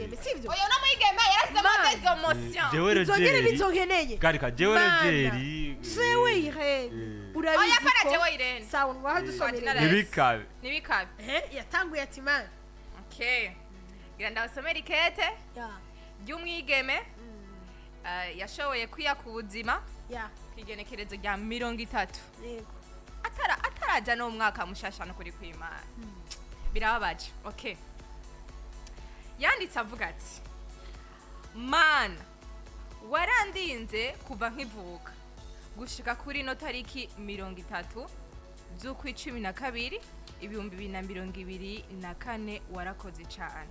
sivyo oyo no mwigeme yarasema des emotions izongere bizongeneye karika jewe Jerry sewe Irene urabizi oya ko para jewe Irene sawa ngwaho dusomere nibikabe yatanguye ati man okay gira ndabasomera ikete ry'umwigeme yashoboye kwiyaka ubuzima kwigenekerezo rya 30 yego ataraja no mwaka mushasha no kuri kwimana birababaje okay yanditse avuga ati mana warandinze kuva nkivuka gushika kuri no tariki 30 z'ukwicumi na kabiri 2024 warakoze cyane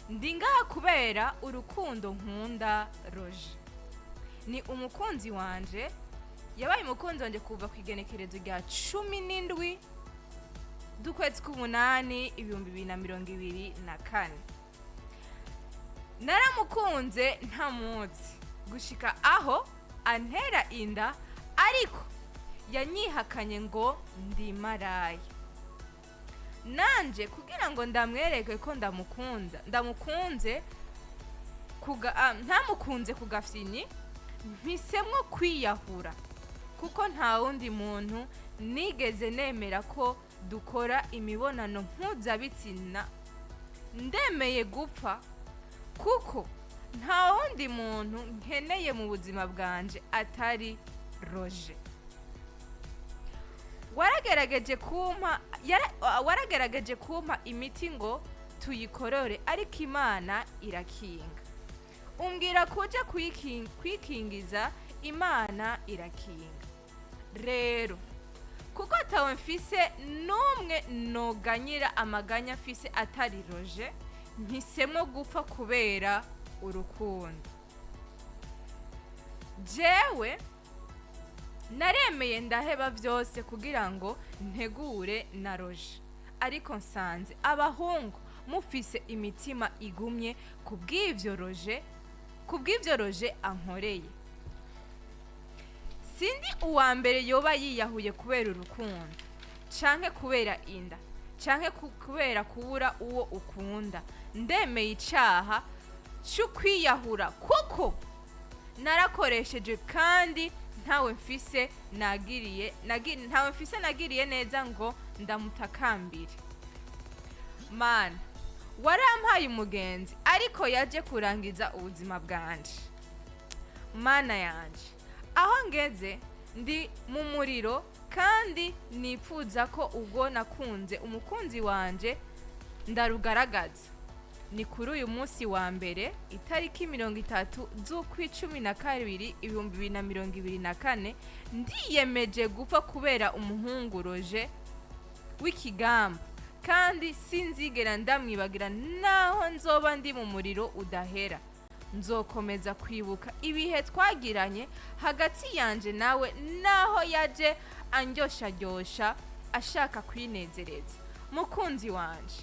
ndi ngaha kubera urukundo nkunda Roje ni umukunzi wanje yabaye umukunzi wanje kuva kwigenekerezo rya 17 dukwezi k'umunani 2024 naramukunze ntamuzi gushika aho antera inda ariko yanyihakanye ngo ndi maraya nanje kugira ngo ndamwereke ko ndamukunze ntamukunze kugafyinyi mpisemwo kwiyahura kuko nta wundi muntu nigeze nemera ko dukora imibonano mpuzabitsina ndemeye gupfa kuko nta wundi muntu nkeneye mu buzima bwanje atari Roje waragerageje kumpa imiti ngo tuyikorore ariko Imana irakinga umbwira kuja kwikingiza Imana irakinga rero kuko atawe mfise numwe noganyira amaganya mfise atari Roje mpisemo gupfa kubera urukundo jewe naremeye ndaheba byose kugira ngo ntegure na Roje ariko nsanze abahungu mufise imitima igumye kubw'ivyo Roje ankoreye sindi uwa mbere yoba yiyahuye kubera urukundo canke kubera inda canke kubera kubura uwo ukunda ndemeye icaha cyo kwiyahura kuko narakoresheje kandi ntawe mfise nagiriye neza ngo ndamutakambire mana warampaye umugenzi ariko yaje kurangiza ubuzima bwanje mana yanje aho ngeze ndi mu muriro kandi nipfuza ko ubwo nakunze umukunzi wanje ndarugaragaza ni kuri uyu munsi wa mbere itariki 30 z'ukwicumi na kabiri 2024 ndiyemeje gupfa kubera umuhungu Roje w'ikigamba kandi sinzigera ndamwibagira naho nzoba ndi mu muriro udahera nzokomeza kwibuka ibihe twagiranye hagati yanje nawe naho yaje anjyosha ashaka kwinezereza mukunzi wanje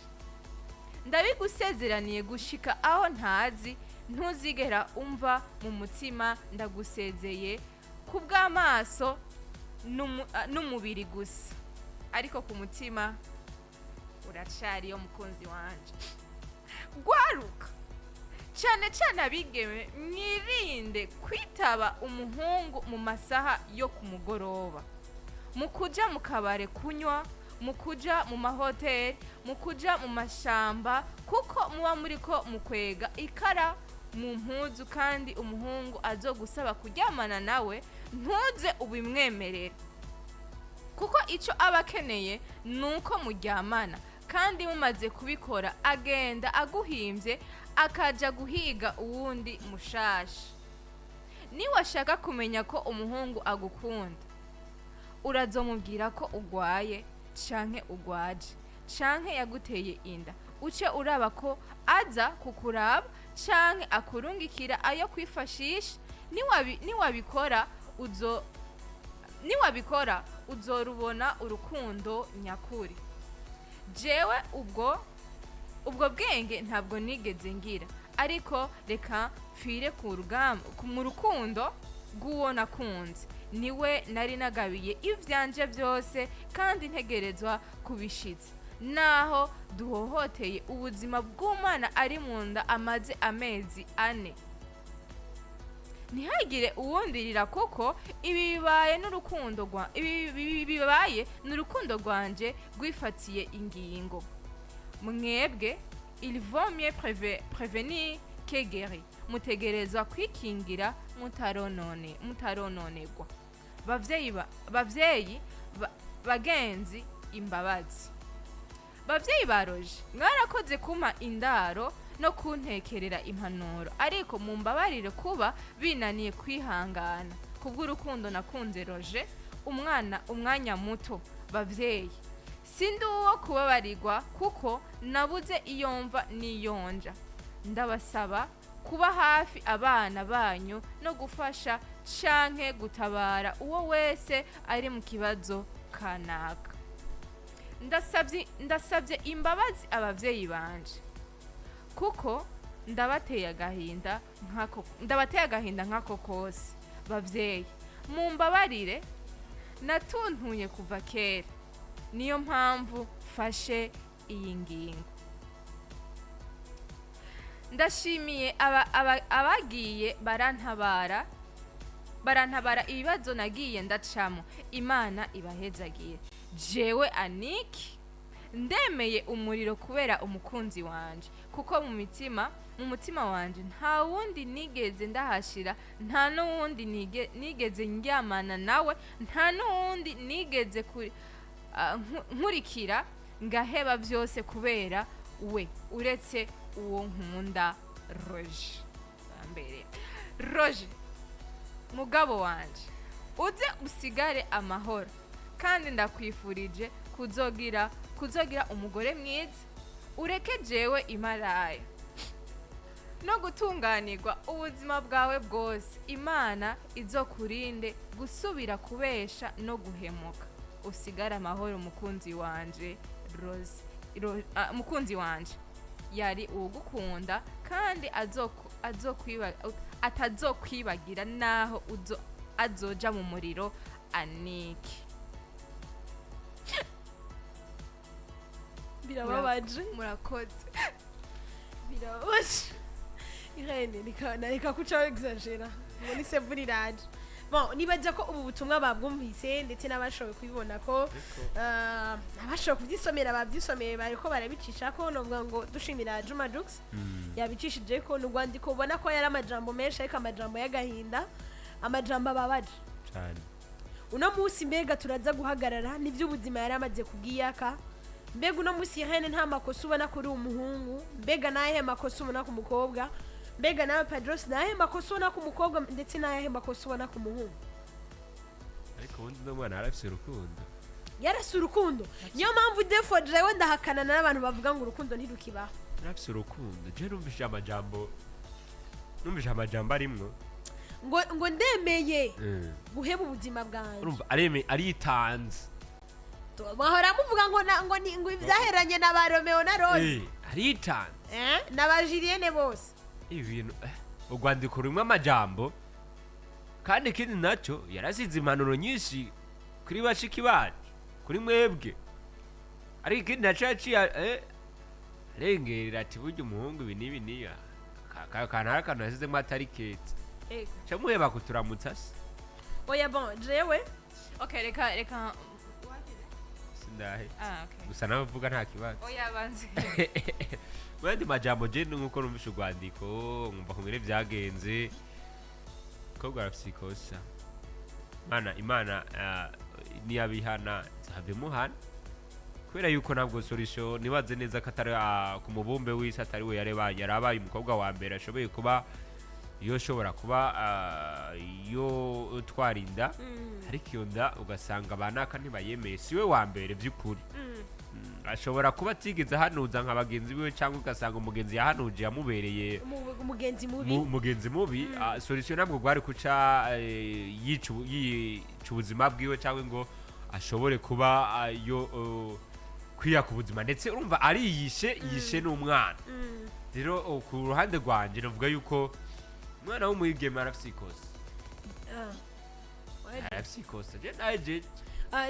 ndabigusezeraniye gushika aho ntazi ntuzigera umva mu mutima ndagusezeye kubw'amaso n'umubiri gusa ariko ku mutima uracari yo mukunzi wanje gwaruka cyane abigeme mwirinde kwitaba umuhungu mu masaha yo kumugoroba mukuja mu kabare kunywa mukuja mu mahoteli mukuja mu mashamba kuko muba muriko mukwega ikara mu mpuzu kandi umuhungu azogusaba kuryamana nawe ntuze ubimwemerera kuko ico aba akeneye nuko muryamana kandi mumaze kubikora agenda aguhimvye akaja guhiga uwundi mushasha niwashaka kumenya ko umuhungu agukunda urazomubwira ko ugwaye canke ugwaje canke yaguteye inda uce uraba ko aza kukuraba canke akurungikira ayo kwifashisha niwabikora uzorubona urukundo nyakuri jewe ubwo bwenge ntabwo nigeze ngira ariko reka mfire mu rukundo rw'uwo nakunze niwe nari nagabiye ivyanje byose kandi ntegerezwa kubishitsa naho duhohoteye ubuzima bw'umwana ari mu nda amaze amezi 4. Ntihagire uwundirira kuko ibi bibaye n'urukundo rwanje rwifatiye ingingo. Mwebwe il vaut mieux prévenir que guérir. Mutegerezwa kwikingira mutarononegwa. Bavyeyi bagenzi imbabazi. Bavyeyi baroje mwarakoze kumpa indaro no kuntekerera impanuro, ariko mumbabarire kuba binaniye kwihangana kubw'urukundo nakunze Roje umwanya muto. Bavyeyi sindi uwo kubabarirwa kuko nabuze iyomva niyonja. Ndabasaba kuba hafi abana banyu no gufasha canke gutabara uwo wese ari mu kibazo kanaka. Ndasabye imbabazi abavyeyi banje kuko ndabateye agahinda nkako kose. Bavyeyi mumbabarire, natuntuye kuva kera, niyo mpamvu fashe iyi ngingo. Ndashimiye abagiye barantabara ibibazo nagiye ndacamo. Imana ibahezagire. Jewe Annick ndemeye umuriro kubera umukunzi wanje, kuko mu mutima wanje nta wundi nigeze ndahashira, nta n'uwundi nigeze ndyamana nawe, nta n'uwundi nigeze nkurikira ngaheba byose kubera we, uretse uwo nkunda Roje. Roje mugabo wanje, uze usigare amahoro, kandi ndakwifurije kuzogira umugore mwiza, ureke jewe imaraya no gutunganirwa ubuzima bwawe bwose. Imana izokurinde gusubira kubesha no guhemuka. Usigare amahoro mukunzi wanje Rose. Mukunzi wanje yari ugukunda kandi atazokwibagira naho azoja mu muriro. Annick. Birababaje. Murakoze. Birababaje. Irene reka kuca exagera. Ngo ni sevuriraje. Bon, nibaza ko ubu butumwa babwumvise ndetse n'abashoboye kubibona ko abashoboye kubyisomera babyisomeye bariko barabicisha ko novuga ngo dushimira Juma Jux yabicishije ko n'ugwandiko ubona ko yari amajambo menshi, ariko amajambo y'agahinda, amajambo ababaje cyane. Uno munsi mbega turaza guhagarara n'ivy'ubuzima yari amaze kubwiyaka. Mbega uno munsi Irene nta makosa ubona kuri umuhungu, mbega nahe makosa ubona ku mukobwa, mbega nawe Padros nahe makosa ubona ku mukobwa ndetse nahe makosa ubona ku muhungu. Ariko ubundi n'umwana arafise urukundo, yarase urukundo. Niyo mpamvu defo jewe ndahakana n'abantu bavuga ngo urukundo ntirukibaho. arafise urukundo. Je numvise amajambo arimwo ngo ndemeye guheba ubuzima bwanjye. urumva aritanze. Bahora muvuga ngo ibyaheranye na ba Romeo na Rose. Aritanze. Na ba Julienne bose. Ibintu urwandiko rumwe amajambo, kandi ikindi nacyo yarasize impanuro nyinshi kuri bashiki bacu, kuri mwebwe. Ariko ikindi nacyo yaciye arengera ati burya umuhungu ibi n'ibi niya kanara kantu yasizemo atari ketse. Camuheba kuturamutsa se. Oya bon, jewe. Okay, reka Sindahe. okay. Gusa nawe uvuga nta kibazo. Oya banze. Mwandi majambo je nuko numvishe urwandiko ngumva kumire byagenze ko gwarafise ikosa. Imana niyabihana zabe muhana. Kubera yuko ntabwo solution nibaze neza ko atari ku mubumbe w'isi atari we yarabaye umukobwa wa mbere ashoboye kuba iyo shobora kuba iyo twarinda, ariko iyo nda ugasanga abanaka ntibayemeye, siwe wa mbere by'ukuri. Ashobora kuba atigeze hanuza nka bagenzi biwe, cyangwa ugasanga umugenzi yahanuje yamubereye umugenzi mubi. Solution ntabwo gwari kuca yica ubuzima bwiwe, cyangwa ngo ashobore kuba yo kwiyaka ubuzima, ndetse urumva ari yishe n'umwana. Rero ku ruhande rwanje navuga yuko umwana w'umwigeme arafise ikosa. Arafise ikosa.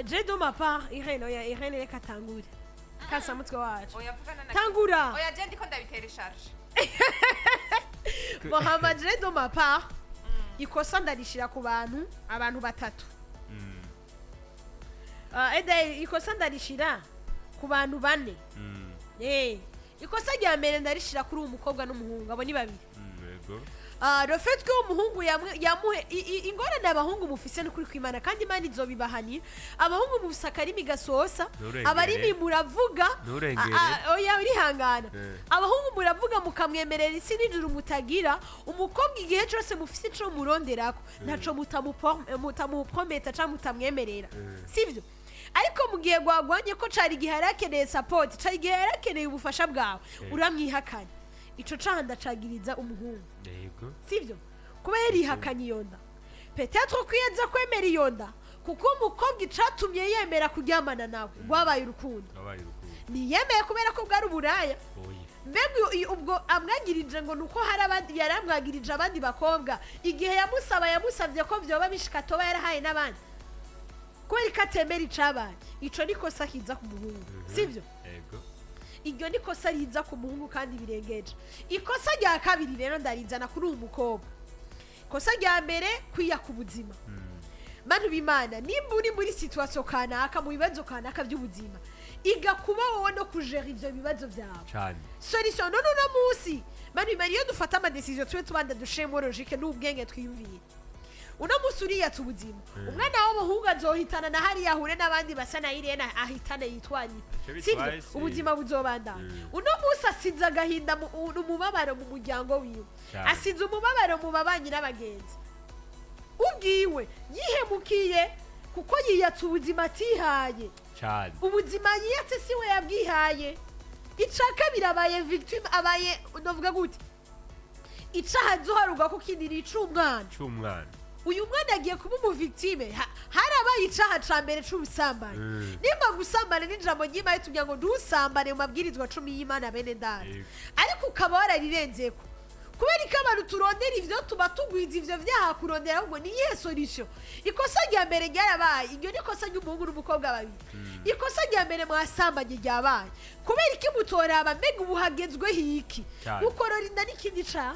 Je do ma part Irene reka tangure. kasamutwe wacu oya vugana na tangura oya je ndiko ndabitera charge Mohamed Redo mapa ikosa ndarishira ku abantu batatu ikosa ndarishira ku bantu bane ikosa rya mbere ndarishira kuri umukobwa n'umuhungu abo ni babiri yego le fait que umuhungu yamuhe ingorane abahungu mufise no kuri kwimana kandi imana izobibahani abahungu mufisaka rimi gasosa abarimi muravuga oya urihangana abahungu muravuga mukamwemerera isi n'ijuru mutagira umukobwa igihe cyose mufise ico muronderako ntaco mutamuprometa cyangwa mutamwemerera sivyo ariko mugiye gwagwanye ko cari gihe yarakeneye support cari gihe yarakeneye ubufasha bwawe uramwihakana ico canda cagiriza umuhungu yego sivyo kuba yarihakanye iyo nda peut-être kwiyeza kwemera iyo nda kuko umukobwa icatumye yemera kuryamana nawe rwabaye urukundo niyemeye kubera ko bwari uburaya mbega ubwo amwagirije ngo nuko hari abandi yaramwagirije abandi bakobwa igihe yamusavye ko vyoba bishika toba yarahaye n'abandi kubera ko atemera icabaye ico nikosa kiza ku muhungu sivyo yego iryo nikosa riza ku muhungu kandi birengeje ikosa rya kabiri rero ndarizana kuri uyu mukobwa ikosa rya mbere kwiya ku buzima bantu b'Imana nimba uri muri situation kanaka mu bibazo kanaka by'ubuzima iga kuba wowe no kujera ivyo bibazo vyawe cyane solution no musi bantu b'Imana iyo dufata ama decision twe tubanda dushemo logique n'ubwenge twiyumviye uno musi uriyatsa ubuzima umwana w'umuhungu azohitana na hariya ahure n'abandi basa na Irene ahitane yitwanye sivyo ubuzima buzobandana uno musi asize agahinda umubabaro mu muryango wiwe asize umubabaro mu babanyi n'abagenzi ubwiwe yihemukiye kuko yiyatsa ubuzima atihaye cyane ubuzima yiyatse siwe yabwihaye icaka birabaye victime abaye novuga gute icaha zoharuga ko kidira icumwana uyu mwana agiye kuba umuvictime harabaye icaha ca mbere c'ubusambane nimba gusambana n'ijambo ry'Imana tugira ngo ntusambane mu mabwirizwa 10 y'Imana bene data ariko ukaba wararirenzeko kubera ko abantu turondera ivyo tuba tugwiza ivyo vyaha kurondera ahubwo ni iyihe solution ikosa rya mbere ryarabaye iryo nikosa ry'umuhungu n'umukobwa babiri ikosa rya mbere mwasambanye ryabaye kubera ko mutoraba mbega ubuhagezweho iki gukorora inda n'ikindi caha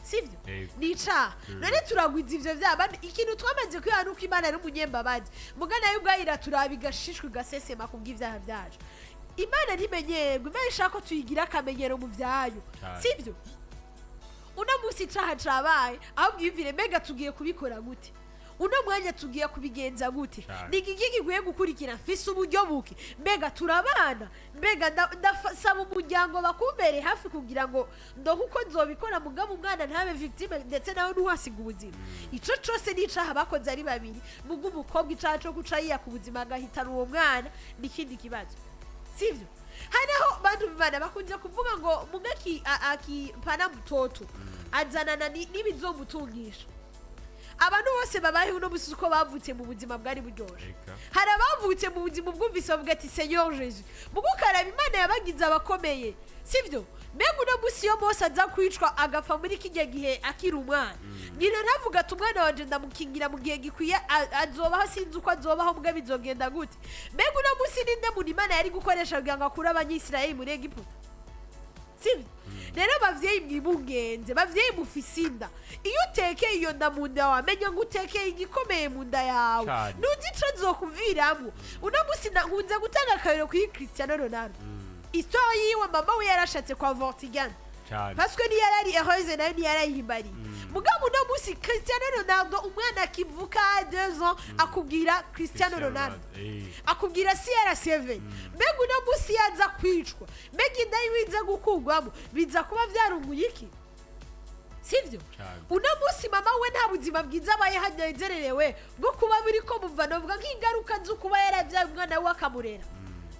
sivyo nica none turagwiza ivyo vyaba ikintu twamaze kwihana uko Imana ari umunyembabazi mugana yo bwahira turabigashishwe gasesema kubw'ivyaha vyacu Imana ntimenyerwe Imana ishaka ko tuyigira akamenyero mu vyayo sivyo uno musi icaha cabaye ahubwo iyumvire mbega tugiye kubikora gute uno mwanya tugiye kubigenza gute nigiki giguye gukurikira mfise uburyo buke mbega turabana mbega ndasaba umuryango bakumbere hafi kugira ngo ndo kuko nzobikora mugabo umwana ntabe victime ndetse nawe nuhasiga ubuzima ico cose nicaha bakoze ari babiri mugu umukobwa icaha co guca yiya ku buzima agahitana uwo mwana n'ikindi kibazo sivyo hanaho bantu bibana bakunze kuvuga ngo mugaki akipana mtoto azanana n'ibizomutungisha abantu bose babayeho no busuko uko bavutse mu buzima bwari buryoje hari abavutse mu buzima bwumvise bavuga ati Seigneur Jesus mugukaraba Imana yabagize abakomeye sivyo mbega uno musi yo bose aza kwicwa agapfa muri kijya gihe akiri umwana nyina ntavuga ati umwana wanje ndamukingira mu gihe gikwiye azobaho sinzi uko azobaho mbwa bizogenda gute mbega uno musi ninde mu Imana yari gukoresha kugira ngo akure abanyisirayeli muri Egiputa sivyo rero bavyeyi mwibungenze bavyeyi mufisinda iyo utekeye iyo nda mu nda wawe menya ngo utekeye igikomeye mu nda yawe nuzi ico zokuviramo uno musi nkunze gutanga akarero kuri Cristiano Ronaldo histoire yiwe mama we yarashatse kwa Vortigane parce que ni yarari heureuse nayo ni yarayihimbariye mugabo uno musi Cristiano Ronaldo umwana akivuka 2 ans akubwira Cristiano Ronaldo akubwira CR7 mbega uno musi yaza kwicwa mbega inda yiwiza gukugwamo biza kuba vyarunguye iki sivyo uno musi mama we nta buzima bwiza abaye hanyezererewe bwo kuba biriko muva novuga nk'ingaruka zo kuba yaravyaye umwana we akamurera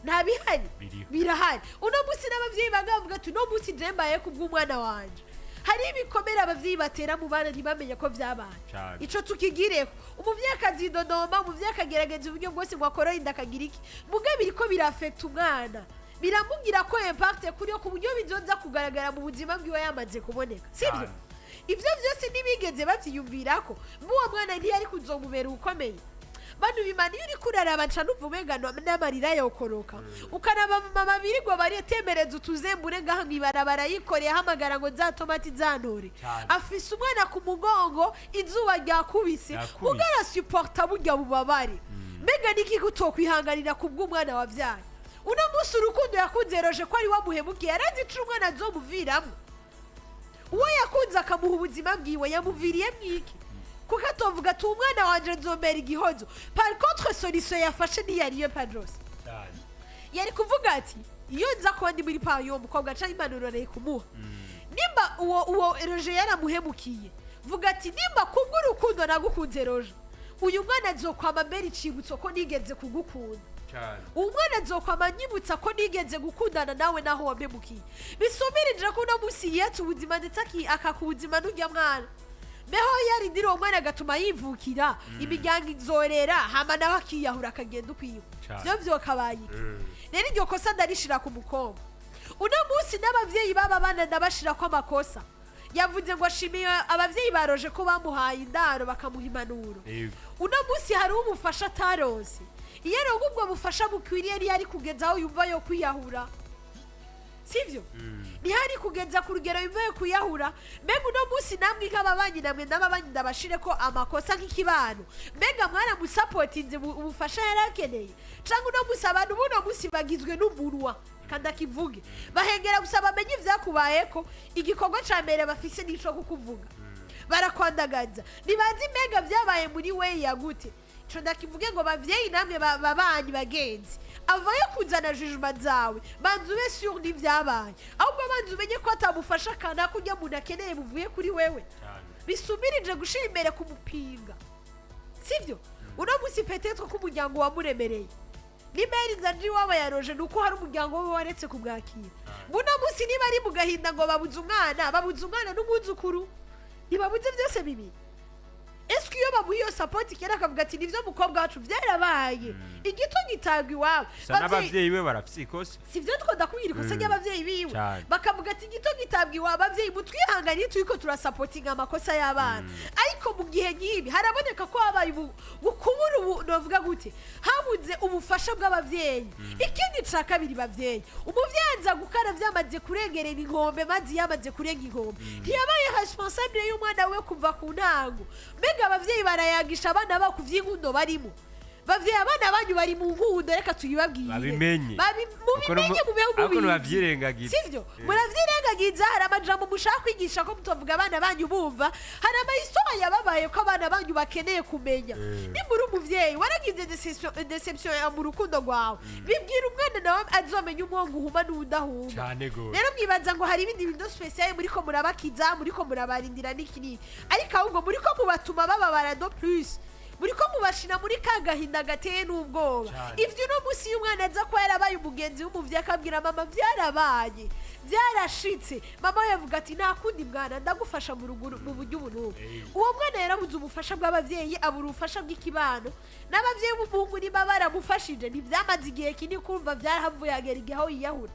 ntabihari birahari uno musi n'abavyeyi bagavuga ati no musi jembaye kubw'umwana wanje hari ibikomera abavyeyi batera mu bana ntibamenye ko vyabaye ico tukigireko umuvyeyi akazidodoma umuvyeyi akagerageza uburyo bwose ngo akoroye inda akagira iki mugabe biriko birafekta umwana biramubwira ko impact kuri yo ku buryo bizoza kugaragara mu buzima bwiwe yamaze kuboneka sivyo ivyo vyose nibigeze bavyiyumvirako muwo mwana ntiyari kuzomubera ukomeye bano bimana iyo uri kuraraba nca numva umenga n'amarira yokoroka ukanaba mama birirwa baretemereza utuzembure ngaha mw'ibarabara yikoreye ahamagara ngo za tomati zanore afise umwana ku mugongo izuba ryakubise ugara supporta burya bubabare mbega niki kutokwihanganira kubw'umwana wavyaye uno munsi urukundo yakunze roje ko ari wamuhemukiye yarazi ico umwana azomuviramo uwo yakunze akamuha ubuzima bwiwe yamuviriye mwiki kuko atovuga ati umwana wanje nzomera igihozo par contre solution yafashe ntiyariyo Padros yari kuvuga ati iyo nza kuba ndi muri payo uwo mukobwa aca impanuro reye kumuha nimba uwo roje yaramuhemukiye vuga ati nimba kubw'urukundo nagukunze roje uyu mwana azokwama mbere icibutso ko nigeze kugukunda umwana azokwama nyibutsa ko nigeze gukundana nawe naho wampemukiye bisumirije ko uno munsi yiyatse ubuzima ndetse akakubuzima n'urya mwana beho yarindira uwo mwana agatuma yivukira imiryango izorera hama nawe akiyahura akagenda ukwiwe vyo vyokabaye rero iryo kosa ndarishira ku mukobwa uno munsi n'abavyeyi baba bana ndabashirako amakosa yavuze ngo ashimiye abavyeyi baroje ko bamuhaye indaro bakamuha impanuro uno munsi hari umufasha ataronse iyo rero ubwo bufasha bukwiriye ari kugeza aho yumva yo kwiyahura sivyo ntihari kugeza ku rugero yumva yo kwiyahura mbega uno munsi namwe nk'ababanyi namwe n'ababanyi ndabashire ko amakosa nk'ikibano mbega mwaramusapotinze ubufasha yarakeneye canke uno munsi abantu buno munsi bagizwe n'umunwa kandi akivuge bahengera gusa bamenye ivyakubayeko igikorwa ca mbere bafise n'ico kukuvuga barakwandagaza nibazi mbega vyabaye muri we yagute ico ndakivuge ngo bavyeyi namwe babanyi bagenzi avayo kuzana jugement zawe banza ube sur n'ivyabaye ahubwo banza umenye ko atamufasha kana kurya umuntu akeneye buvuye kuri wewe bisumirije gushira imbere kumupinga sivyo uno munsi peut-être ko umuryango wamuremereye nimeri nzanji waba yaroje nuko hari umuryango we waretse kubwakira buno munsi niba ari mu gahinda ngo babuze umwana n'umwuzukuru ntibabuze byose bibi eske iyo bamuha iyo support kera akavuga ati nivyo mukobwa wacu vyarabaye igito gitagwa iwabo n'abavyeyi be barapsikose sivyo twodakubwira ikosa ry'abavyeyi biwe bakavuga ati igito gitabwa iwabo abavyeyi mutwihanganiye turiko turasupportinga amakosa y'abana ariko mu gihe nyibi haraboneka ko habaye bukubura novuga gute habuze ubufasha bw'abavyeyi ikindi ca kabiri bavyeyi umuvyeyi nza gukara vyamaze kurengerera inkombe mazi yamaze kurenga inkombe ntiyabaye responsable y'umwana we kuva ku ntango mbega abavyeyi barayagisha abana bako vy'inkundo barimo bavyeyi abana banyu bari mu nkundo reka tuyibabwire babimenye mubimenye mubihe bavyirengagiza sivyo muravyirengagiza hari amajambo mushaka kwigisha ko mutovuga abana banyu bumva hari amahistoire yababaye ko abana banyu bakeneye kumenya nimuri umuvyeyi waragize deception ya mu rukundo rwawe bibwira umwana nawe azomenya umwongo uhuma n'udahuma rero mwibaza ngo hari ibindi bintu special muriko murabakiza muriko murabarindira n'ikini ariko ahubwo muriko mubatuma bababara do plus muriko mubashina muri kagahinda gateye n'ubwoba ivyo no musi y'umwana aza ko yarabaye umugenzi w'umuvyeyi akabwira mama vyarabaye vyarashitse mama yavuga ati nta kundi mwana ndagufasha mu buryo ubu uwo mwana yarabuze ubufasha bw'abavyeyi abura ubufasha bw'ikibano n'abavyeyi b'umuhungu niba baramufashije ntivyamaze igihe kini kumva vyarahavuye agera igihe aho yiyahura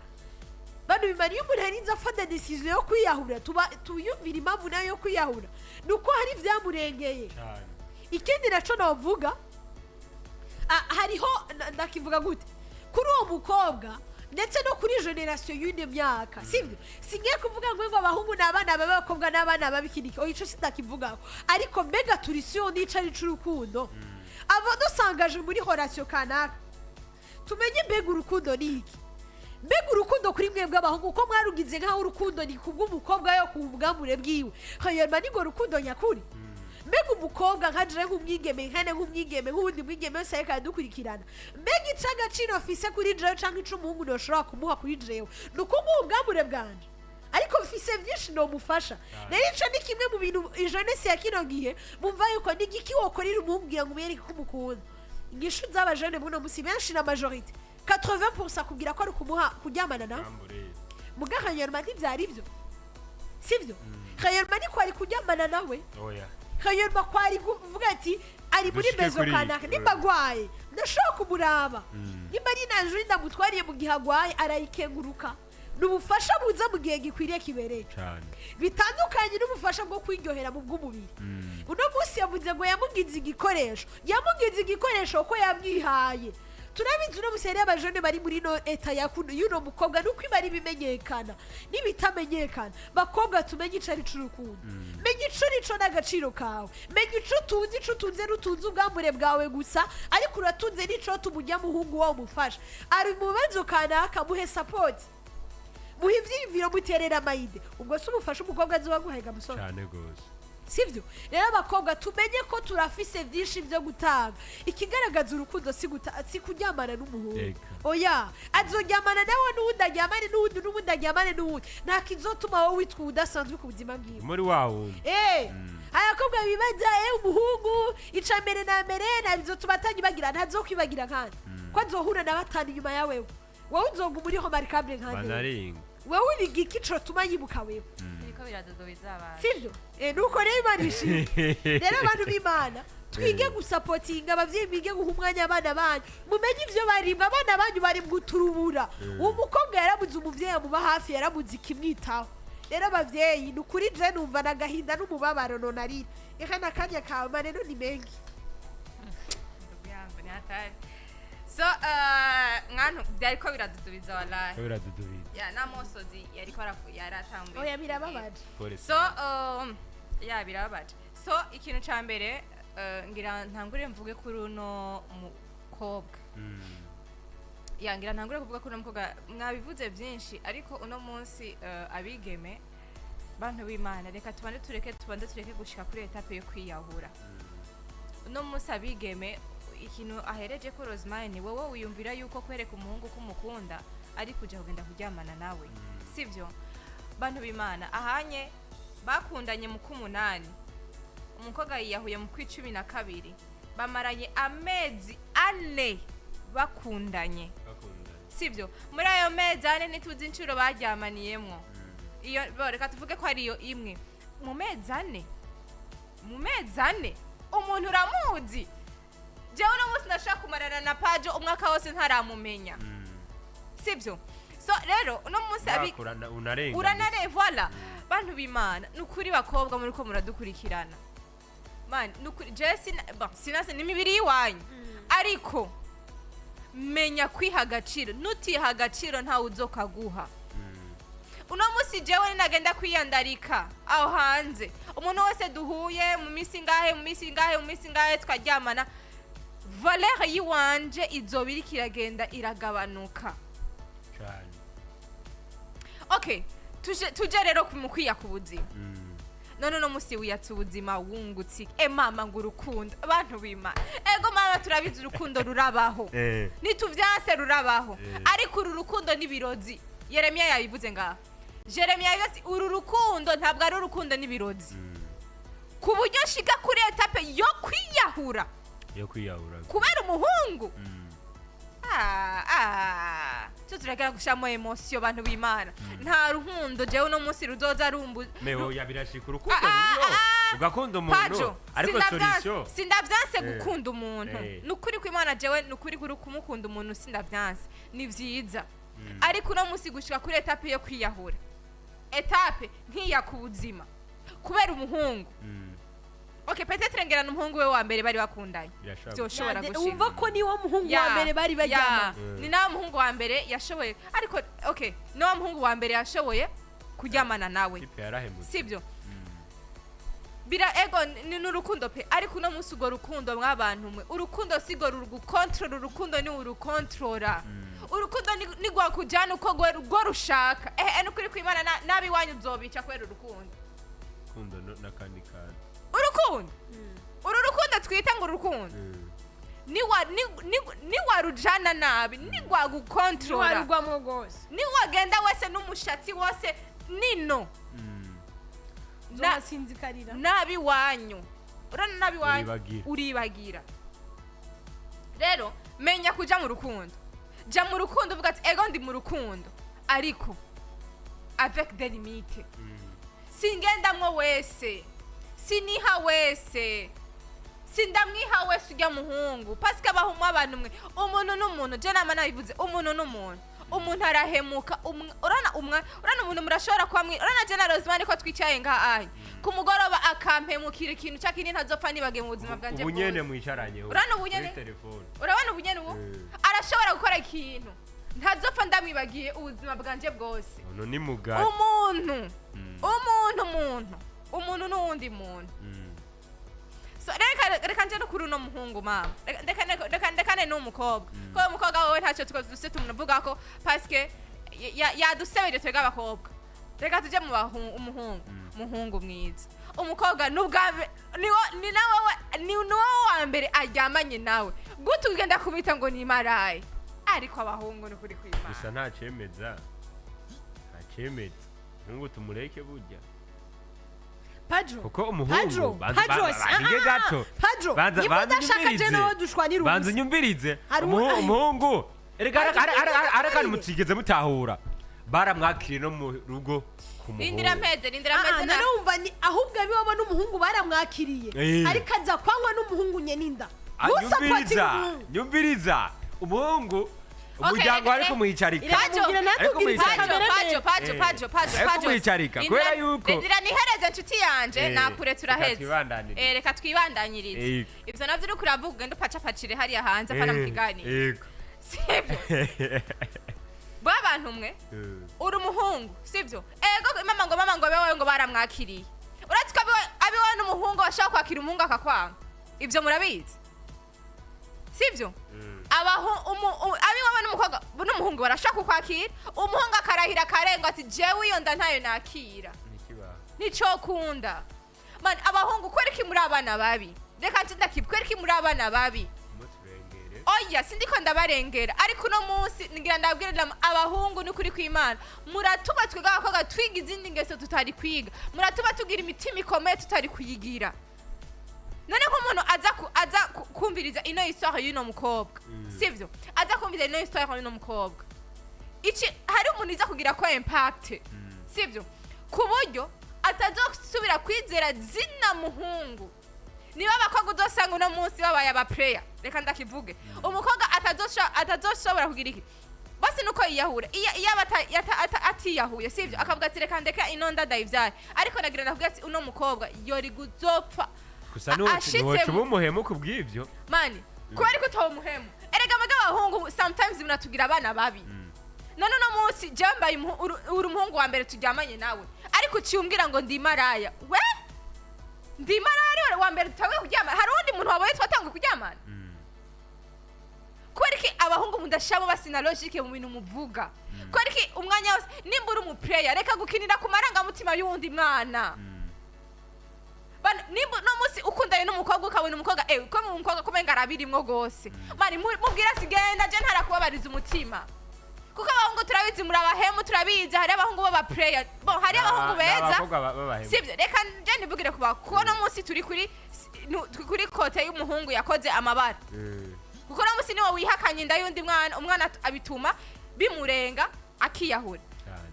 bano bimara iyo umuntu yarinze afata decision yo kwiyahura tuyumvira impamvu nayo yo kwiyahura nuko hari vyamurengeye ikindi naco novuga hariho ndakivuga gute kuri uwo mukobwa ndetse no kuri generation y'une myaka sivyo singiye kuvuga ngo abahungu n'abana b'abakobwa n'abana babikiriki ico sindakivugaho ariko mbega turi siyo n'icari c'urukundo abo dusangaje muri relation kanaka tumenye mbega urukundo niki mbega urukundo kuri mwebwe abahungu ko mwarugize nk'aho urukundo ni kubw'umukobwa yo kubwamure bwiwe hanyuma nigo rukundo nyakuri mbega umukobwa nkaje nk'umwigeme nk'umwigeme nk'undi mwigeme wese ariko aradukurikirana mbega ica agaciro afise kuri jewe canke ico umuhungu ntoshobora kumuha kuri jewe ni uko ubwamure bwanje ariko mfise vyinshi nomufasha rero ico ni kimwe mu bintu jeunesse ya kino gihe mumva yuko ni igiki wokorera umumbwira ngo umwereke ko umukunda inyishu z'abajene buno musi benshi na majorité 80% kugira ko ari kumuha kuryamana nawe muga hanyuma ntivyari ivyo sivyo hanyuma ni ko ari kuryamana nawe hanyuma ko ari kuvuga ati ari muri bezo kanaka nimba agwaye ndashobora kumuraba nimba ari najuri ndamutwariye mu gihe agwaye arayikenguruka n'ubufasha buza mu gihe gikwiriye kibereye cyane bitandukanye n'ubufasha bwo kwiryohera mu bw'umubiri uno munsi yavuze ngo yamugize igikoresho ko yamwihaye turabizi uno munsi hariyo abajene bari muri no eta y'uno mukobwa nuko iba ari bimenyekana n'ibitamenyekana bakobwa tumenye ico ari c'urukundo menye ico nico n'agaciro kawe menye ico utunze ico utunze n'utunze ubwambure bwawe gusa ariko uratunze n'ico muhungu wawe umufasha ari mu bibazo kanaka muhe support muhe ivyiyumviro muterera amayide ubwo se umufasha umukobwa azoba guhega musore cyane gose sivyo rero abakobwa tumenye ko turafise vyinshi vyo gutanga ikigaragaza urukundo si kuryamana n'umuhungu oya azoryamana nawe n'uwundi aryamane n'uwundi aryamane n'uwundi nta kizotuma wowe witwa udasanzwe ku buzima bwiwe muri wawe abakobwa bibaza umuhungu ica mbere na mbere ntabizotuma atanyibagira ntazokwibagira kandi ko azohura na batanu inyuma yawewe wowe uzoguma uriho marikable nkande wewe uri igico tuma yibuka wewe sivyo nuko rero Imana ishimwe rero abantu b'Imana twige gusapotinga abavyeyi bige guha umwanya abana banyu mumenye ivyo barimwe abana banyu bari guturubura umukobwa yarabuze umuvyeyi amuba hafi yarabuze ikimwitaho rero abavyeyi nukuri je numva nagahinda n'umubabaro nonarira ihana kanya kawe maneno ni mengi so mwana byariko biradudubiza wallahi biradudubiza namosozi yariko yaratambuye oya birababaje so birababaje so ikintu ca mbere ngira ntangure mvuge kuri uno mukobwa ngira ntangure kuvuga kuri uno mukobwa mwabivuze vyinshi ariko uno munsi abigeme bantu b'Imana reka tubande tureke gushika kuri etape yo kwiyahura uno munsi abigeme ikintu ahereje ko Rosemary wowe wiyumvira yuko kwereka umuhungu ko umukunda ari kuja kugenda kuryamana nawe sivyo bantu b'Imana ahanye bakundanye mu kumunani umukobwa yiyahuye mu kwicumi na kabiri bamaranye amezi 4 bakundanye sivyo muri ayo mezi 4 nituzi incuro bajyamaniyemwo iyo reka tuvuge ko ari iyo imwe mu mezi 4 umuntu uramuzi jewe no musi nashaka kumarana na Pajo umwaka wose ntaramumenya sivyo so rero uno musi uranare voilà bantu b'Imana nukuri bakobwa muri ko muradukurikirana man nukuri Jesse sinase n'imibiri yiwanyu ariko menya kwiha agaciro nutiha agaciro nta uzokaguha uno musi jewe nagenda kwiyandarika aho hanze umuntu wese duhuye mu misi ngahe twaryamana valeur yiwanje izobiri kiragenda iragabanuka cyane okay tuje rero kumukwiya kubuzima none no musi wiyatse ubuzima wungutse mama ngurukunda abantu b'Imana ego mama turabizi urukundo rurabaho nituvyanse rurabaho ariko uru rukundo nibirozi Yeremia yabivuze ngaho Jeremia yavuze uru rukundo ntabwo ari urukundo nibirozi ku buryo shika kuri etape yo kwiyahura kubera umuhungu cyo turagera gushamo emotion bantu b'Imana nta rukundo jewe no munsi ruzoza rumbu meho yabirashika urukundo ruriyo ugakunda umuntu ariko solution sindavyanse gukunda umuntu nukuri ko Imana jewe nukuri kuri kumukunda umuntu sindavyanse ni vyiza ariko no munsi gushika kuri etape yo kwiyahura etape nkiya ku buzima kubera umuhungu okay peut-être ngira n'umuhungu we wa mbere bari bakundanye byoshobora gushika umva ko ni wo muhungu wa mbere bari bajyana ni na muhungu wa mbere yashoboye ariko okay no muhungu wa mbere yashoboye kuryamana nawe sibyo bira ego ni n'urukundo pe ariko no munsi ugo rukundo mw'abantu mwe urukundo sigo rugukontrola urukundo ni urukontrola urukundo ni gwa kujana uko gwo rushaka nukuri kw'Imana nabi wanyu uzobica kwera urukundo nakandi kandi urukundo uru rukundo twita ngo urukundo ni warujana nabi ni gwa gukontrola ni warugwamo gose ni wagenda wese n'umushatsi wose nino nasinzikarira nabi wanyu urana nabi wanyu uribagira rero menya kuja mu rukundo ja mu rukundo uvuga ati ego ndi mu rukundo ariko avec des limites singendamwo wese siniha wese sindamwiha wese ujya muhungu parce que abahumwa abantu mwe umuntu n'umuntu je nama nabivuze umuntu n'umuntu umuntu arahemuka urana umuntu murashobora kwamwe urana generosement ko twicaye nga ayi ku mugoroba akampemukira ikintu cyakindi ntazopfa nibage mu buzima bwanje bwose ubunyene mwicaranye urana ubunyene telefone urabona ubunyene ubu arashobora gukora ikintu ntazopfa ndamwibagiye ubuzima bwanje bwose uno ni mugari umuntu n'uwundi muntu so reka nje no kuri uno muhungu mama reka n'umukobwa ko umukobwa wowe ntacyo twose tumuvuga ko paske yadusebeye twega abakobwa reka tuje mu umuhungu mwiza umukobwa ni nawe wa mbere aryamanye nawe gute ugenda kubita ngo ni maraye ariko abahungu ni kuri kwimana gusa ntacemeza ntungu tumureke burya Padro kuko umuhungu banze gato banze nyumvirize umuhungu areka mutigeze mutahura baramwakiriye no mu rugo ku muhungu rindira mpeze narumva ni ahubwo abiwabo n'umuhungu baramwakiriye ariko aza kwangwa n'umuhungu nyeninda nyumviriza umuhungu umuryango ariko muyicarika pajo kubera yuko ndira nihereze inshuti yanje nakure turaheze reka twibandanyirize ivyo navyo uri kuravuga ugenda upacapacire hariya hanze apana mu kiganiro sibyo bw'abantu mwe uri umuhungu sibyo ego mama ngo bewe ngo baramwakiriye uretse ko abiwe n'umuhungu bashaka kwakira umuhungu akakwanga ivyo murabizi sibyo abiwe n'umukobwa n'umuhungu barashaka kukwakira umuhungu akarahira akarenga ati jewe iyo nda ntayo nakira nico kunda man abahungu kwereki muri abana babi reka ndakibwereki muri abana babi oya sindiko ndabarengera ariko no munsi ngira ndabwirira abahungu ni kuri kwimana muratuba twiga abakobwa twiga izindi ngeso tutari kwiga muratuba tugira imitima ikomeye tutari kuyigira none nk'umuntu aza kumviriza ino histoire y'uno mukobwa sivyo aza kumviriza ino histoire y'uno mukobwa iki hari umuntu iza kugira ko impact sivyo ku buryo atazosubira kwizera zina muhungu niba abakobwa udosanga uno munsi babaye aba prayer reka ndakivuge umukobwa atazoshobora kugira iki basi nuko yiyahura iyo atiyahuye sivyo akavuga ati reka ndeka inonda dayivyari ariko nagira ndavuga ati uno mukobwa yori guzopfa gusa nuwacu bumuhemu kubw'ivyo mani kubera ko utawo muhemu erega abahungu sometimes munatugira abana babi none no munsi jambaye uri umuhungu wa mbere turyamanye nawe ariko uciumbwira ngo ndi maraya we ndi maraya wa mbere tutawe kuryama hari undi muntu wabaye twatanga kuryamana kwereki abahungu mudashabo basina logique mu bintu muvuga kwereki umwanya wose nimba uri mu prayer reka gukinira ku maranga mutima y'undi mwana nimba no munsi ukundaye n'umukobwa ukabona umukobwa ko mu mukobwa kumenga arabirimwo gose mani mubwira sigenda je ntarakubabariza umutima kuko abahungu turabizi muri abahemu turabizi hari abahungu baba prayer bon hari abahungu beza sivyo reka je nibugire kuba kuko munsi turi kuri kote y'umuhungu yakoze amabara kuko no munsi niwo wihakanye inda y'undi umwana abituma bimurenga akiyahura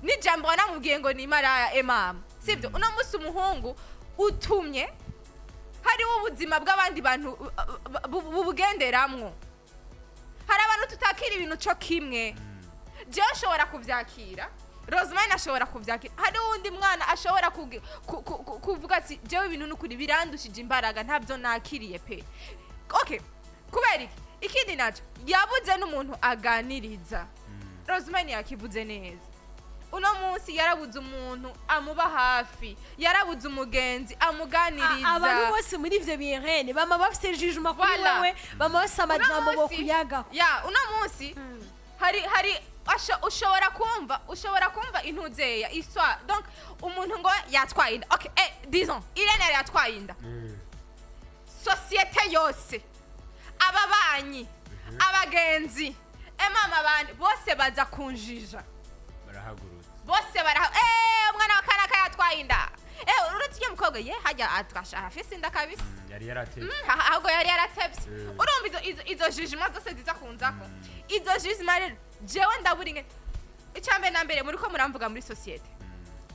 n'ijambo namubwiye ngo ni maraya mama sivyo uno munsi umuhungu utumye hari ubuzima bw'abandi bantu bubugenderamwo hari abantu tutakira ibintu cyo kimwe je ashobora kuvyakira Rosemary ashobora kuvyakira hari undi mwana ashobora kuvuga ati jewe ibintu n'ukuri birandushije imbaraga ntabyo nakiriye pe okay kubera ikindi naco yabuze n'umuntu aganiriza Rosemary yakivuze neza uno munsi yarabuze umuntu amuba hafi yarabuze umugenzi amuganiriza abantu bose muri ivyo birene bama bafite jugement kuri wewe bama bafite amajambo bo kuyaga uno munsi hari ushobora kumva intuzeya histoire donc umuntu ngo yatwaye inda okay disons Irene yatwaye inda societe yose ababanyi abagenzi mama bandi bose baza kunjija bose umwana wa kanaka yatwaye inda urutiye mukobwa hajya atwasha afise inda kabisa yari yaratevye ahubwo yari yaratevye urumva izo jugement zose ziza kunzako izo jugement rero jewe ndaburinge icambe na mbere muri ko muramvuga muri societe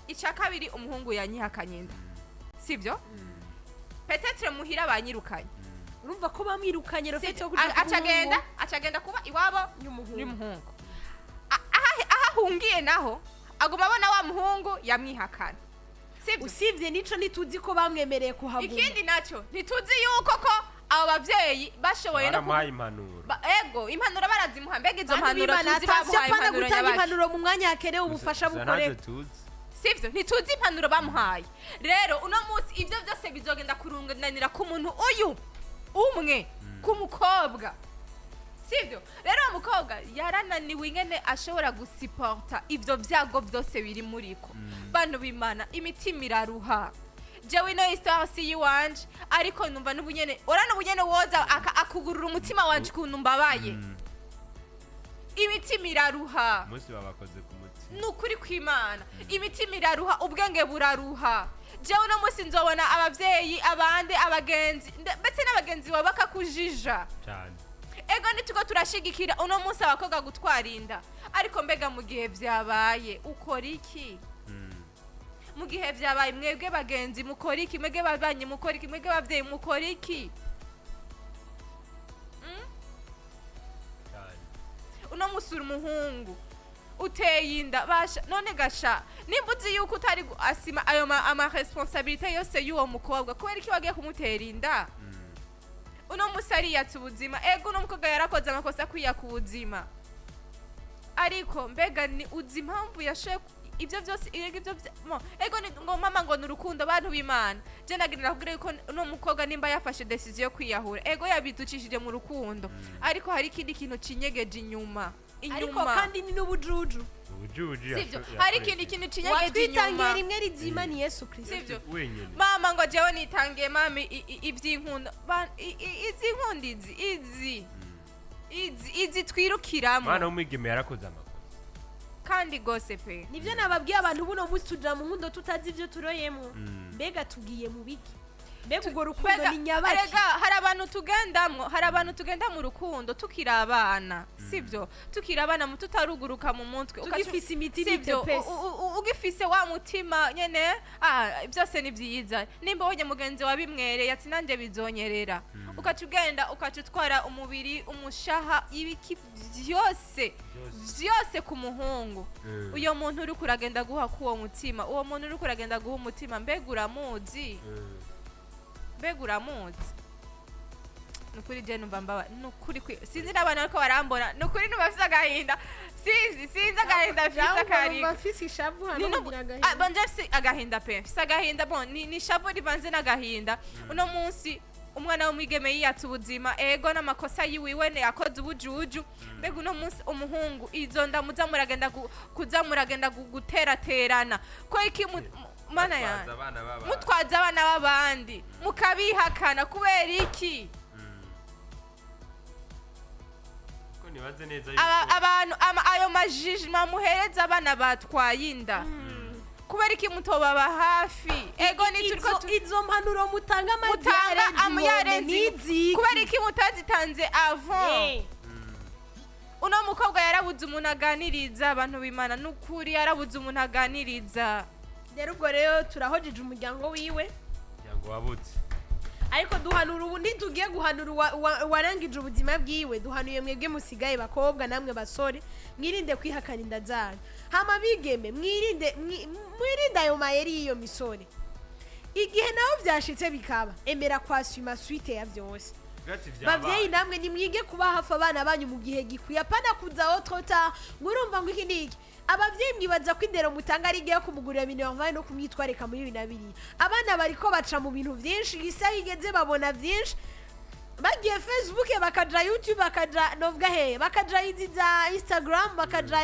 ica kabiri umuhungu yanyihakanye inda sivyo peut-être Muhira banyirukanye urumva ko bamwirukanye acagenda kuba iwabo y'umuhungu ahungiye naho aguma abona wa muhungu yamwihakana sibyo usibye nico ntituzi ko bamwemereye kuhaguma ikindi nacyo ntituzi yuko ko abo bavyeyi bashoboye no baramuhaye impanuro ego impanuro barazimuha mbega izo mpanuro tuzi bamuhaye bamuhaye impanuro gutanga nyabaki impanuro mu mwanya hakenewe ubufasha bukoreka sivyo ntituzi impanuro bamuhaye rero uno munsi ivyo byose bizogenda kurunganira ku muntu uyu umwe ku mukobwa sivyo rero uwo mukobwa yarananiwe ingene ashobora gusiporta ivyo vyago byose biri muriko bantu b'Imana imitima iraruha jewe ino histoire si yiwanje ariko numva n'ubunyene orana ubunyene woza akugurura umutima wanje kuntu mbabaye imitima iraruha umunsi babakoze ku mutima nukuri kw'Imana imitima iraruha ubwenge buraruha jewe no munsi nzobona abavyeyi abandi abagenzi ndetse n'abagenzi baba bakakujija cyane ego nituko turashigikira uno munsi abakobwa gutwara inda ariko mbega mu gihe vyabaye ukora iki mu gihe vyabaye mwebwe bagenzi mukora iki mwebwe babanyi mukora iki mwebwe bavyeyi mukora iki uno munsi uri umuhungu uteye inda basha none gasha nimba uzi yuko utari asima ayo ama responsabilité yose y'uwo mukobwa kubera iki wagiye kumutera inda uno munsi ariyatsa ubuzima ego uno mukobwa yarakoze amakosa kwiya ku buzima ariko mbega ni uzi impamvu yashoye ibyo byose ego ni ngo mama ngo nurukundo bantu b'Imana je nagira nakubwira yuko uno mukobwa nimba yafashe decision yo kwiyahura ego yabiducishije mu rukundo ariko hari ikindi kintu cinyegeje inyuma ariko kandi ni n'ubujuju sivyo hari ikindi kintu cinyegeje inyuma watwitangiye rimwe rizima ni Yesu Kristo sivyo wenyene mama ngo jewe nitangiye mami ivy'inkunda izi nkundizi izi twirukiramo mwana w'umwigeme yarakoze amakosa kandi gose pe nivyo nababwiye abantu buno munsi tuja mu nkundo tutazi ivyo turoyemo mbega tugiye mu biki mbega urwo rukundo ni nyabaki erega hari abantu tugenda mu rukundo tukira abana sivyo tukira abana mu tutaruguruka mu mutwe ugifise imitima itepesi ugifise wa mutima nyene byose ni vyiza nimba wonye mugenzi wa bimwereye ati nanje bizonyerera ukatugenda ukatutwara umubiri umushaha ibiki vyose ku muhungu uyo muntu uri kuragenda guha kuwo mutima uwo muntu uri kuragenda guha umutima mbega uramuzi nukuri je numva mbaba nukuri sinzi n'abana ariko barambona nukuri numva agahinda sinzi agahinda fisa kari bafise ishavu hano agahinda bonje agahinda pe fisa agahinda bon ni shavu rivanze n'agahinda uno munsi umwana w'umwigeme yiyatsa ubuzima ego n'amakosa yiwiwe ne yakoze ubujuju mbega uno munsi umuhungu izo ndamuza muragenda guteraterana ko iki mana ya mutwaza abana b'abandi mukabihakana kubera iki ko nibaze neza abantu ayo majijima muhereza abana batwaye inda kubera iki mutobaba hafi ego nituriko izo mpanuro mutanga amayarenzi kubera iki mutazitanze avant uno mukobwa yarabuze umuntu aganiriza abantu b'Imana nukuri yarabuze umuntu aganiriza rero ubwo rero turahojeje umuryango wiwe yango wabutse ariko duhanura ubu ntitugiye guhanura warangije ubuzima bwiwe duhanuye mwebwe musigaye bakobwa namwe basore mwirinde kwihakana inda zanyu hama bigeme mwirinde ayo mayeri y'iyo misore igihe naho byashitse bikaba emera kwasuma suite ya byose bavyeyi namwe nimwige kuba hafi abana banyu mu gihe gikwiye apana kuzaho tota ngurumva ngo iki niki abavyeyi mwibaza ko indero mutanga ari igihe kumugurira minervaye no kumwitwareka muri 2022 abana bariko baca mu bintu vyinshi isaha igeze babona vyinshi bagiye Facebook bakaja YouTube bakaja novuga bakaja iziza Instagram bakaja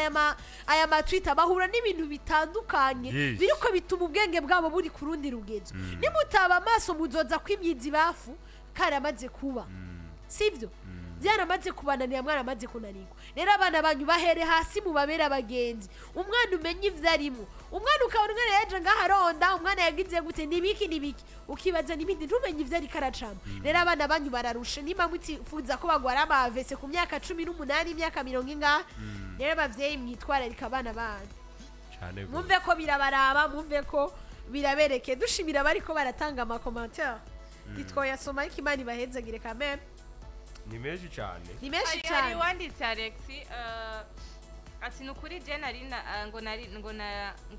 aya ma Twitter bahura n'ibintu bitandukanye biriko bituma ubwenge bwabo buri kurundi rugezo nimutaba amaso muzoza kwimyizi bafu karamaze kuba sivyo byaramaze kubananira mwaramaze kunanirwa rero abana banyu bahere hasi mu babera abagenzi umwana umenye ivyarimo umwana ukabona umwana yaje ngaharonda umwana yagize gute nibiki ukibaza nibindi ntumenye ivyari karacamo rero abana banyu bararusha nima mutifuza ko bagwara amavese ku myaka 18 imyaka 40 rero bavyeyi mwitwararika abana banyu cyane mumve ko birabaraba mumve ko birabereke dushimira bariko baratanga ama commentaire ditwoyasoma ikimani bahezagire kamera ni menshi cyane ni menshi cyane hari wanditse Alex ati nukuri je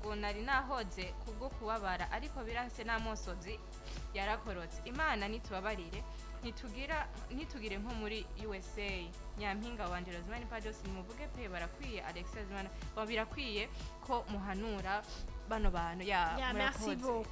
ngo nari nahoze kubwo kubabara ariko biranse n'amosozi yarakorotse Imana nitubabarire nitugire nko muri USA nyampinga wanje Rosemary Pados nimuvuge pe barakwiye Alexis Zimana birakwiye ko muhanura bano bantu merci beaucoup